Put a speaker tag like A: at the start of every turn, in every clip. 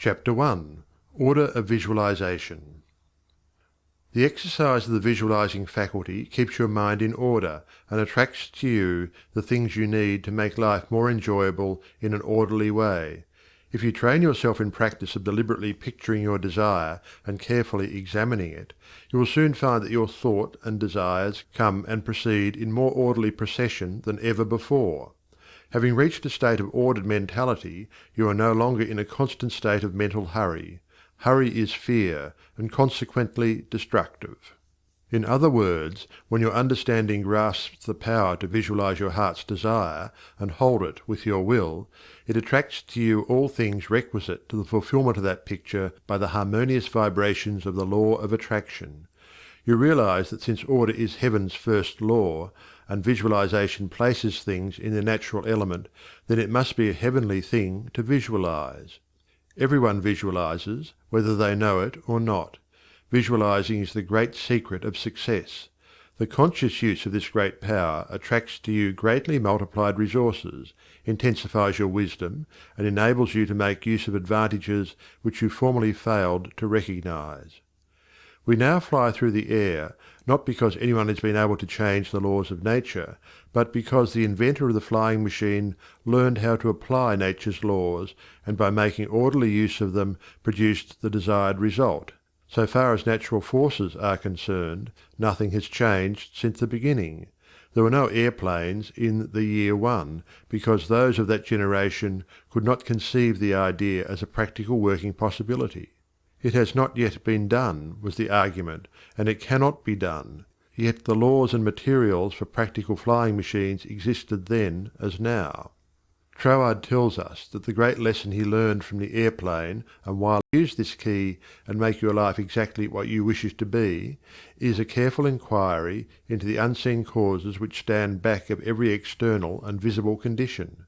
A: Chapter 1. Order of Visualization. The exercise of the visualizing faculty keeps your mind in order and attracts to you the things you need to make life more enjoyable in an orderly way. If you train yourself in practice of deliberately picturing your desire and carefully examining it, you will soon find that your thought and desires come and proceed in more orderly procession than ever before. Having reached a state of ordered mentality, you are no longer in a constant state of mental hurry. Hurry is fear, and consequently destructive. In other words, when your understanding grasps the power to visualize your heart's desire and hold it with your will, it attracts to you all things requisite to the fulfillment of that picture by the harmonious vibrations of the law of attraction. You realize that since order is heaven's first law, and visualization places things in their natural element, then it must be a heavenly thing to visualize. Everyone visualizes, whether they know it or not. Visualizing is the great secret of success. The conscious use of this great power attracts to you greatly multiplied resources, intensifies your wisdom, and enables you to make use of advantages which you formerly failed to recognize. We now fly through the air, not because anyone has been able to change the laws of nature, but because the inventor of the flying machine learned how to apply nature's laws, and by making orderly use of them produced the desired result. So far as natural forces are concerned, nothing has changed since the beginning. There were no airplanes in the year 1, because those of that generation could not conceive the idea as a practical working possibility. It has not yet been done, was the argument, and it cannot be done. Yet the laws and materials for practical flying machines existed then as now. Troward tells us that the great lesson he learned from the airplane, and while use this key and make your life exactly what you wish it to be, is a careful inquiry into the unseen causes which stand back of every external and visible condition.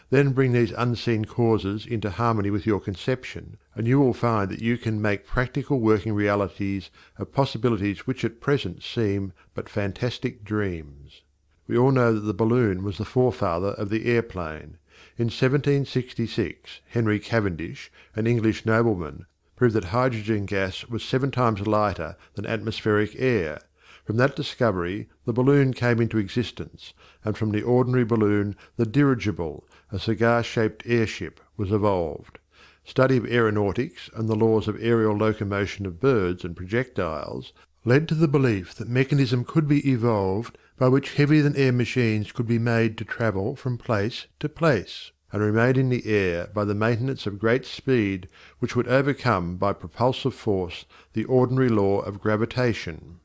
A: Then bring these unseen causes into harmony with your conception, and you will find that you can make practical working realities of possibilities which at present seem but fantastic dreams. We all know that the balloon was the forefather of the airplane. In 1766, Henry Cavendish, an English nobleman, proved that hydrogen gas was 7 times lighter than atmospheric air. From that discovery the balloon came into existence, and from the ordinary balloon the dirigible, a cigar-shaped airship, was evolved. Study of aeronautics and the laws of aerial locomotion of birds and projectiles led to the belief that mechanism could be evolved by which heavier-than-air machines could be made to travel from place to place, and remain in the air by the maintenance of great speed which would overcome by propulsive force the ordinary law of gravitation.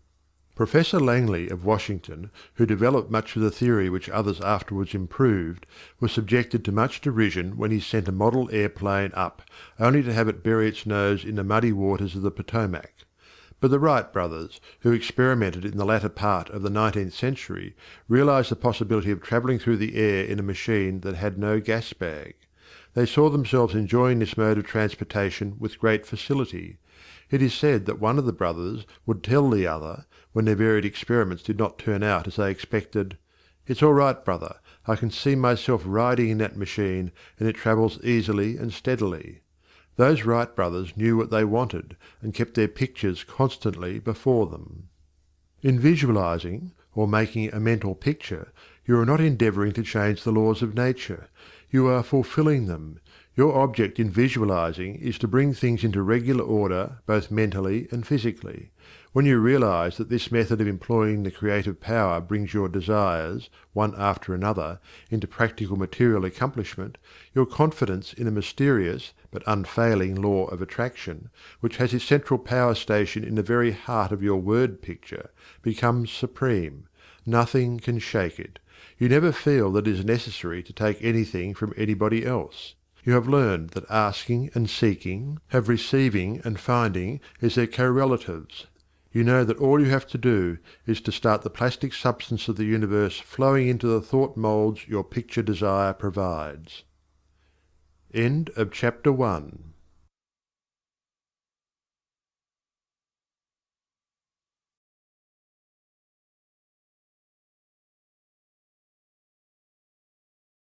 A: Professor Langley of Washington, who developed much of the theory which others afterwards improved, was subjected to much derision when he sent a model airplane up, only to have it bury its nose in the muddy waters of the Potomac. But the Wright brothers, who experimented in the latter part of the 19th century, realized the possibility of travelling through the air in a machine that had no gas bag. They saw themselves enjoying this mode of transportation with great facility. It is said that one of the brothers would tell the other, when their varied experiments did not turn out as they expected, "It's all right, brother, I can see myself riding in that machine, and it travels easily and steadily." Those Wright brothers knew what they wanted, and kept their pictures constantly before them. In visualizing, or making a mental picture, you are not endeavoring to change the laws of nature. You are fulfilling them. Your object in visualizing is to bring things into regular order both mentally and physically. When you realize that this method of employing the creative power brings your desires, one after another, into practical material accomplishment, your confidence in a mysterious but unfailing law of attraction, which has its central power station in the very heart of your word picture, becomes supreme. Nothing can shake it. You never feel that it is necessary to take anything from anybody else. You have learned that asking and seeking have receiving and finding as their correlatives. You know that all you have to do is to start the plastic substance of the universe flowing into the thought molds your picture desire provides. End of Chapter 1.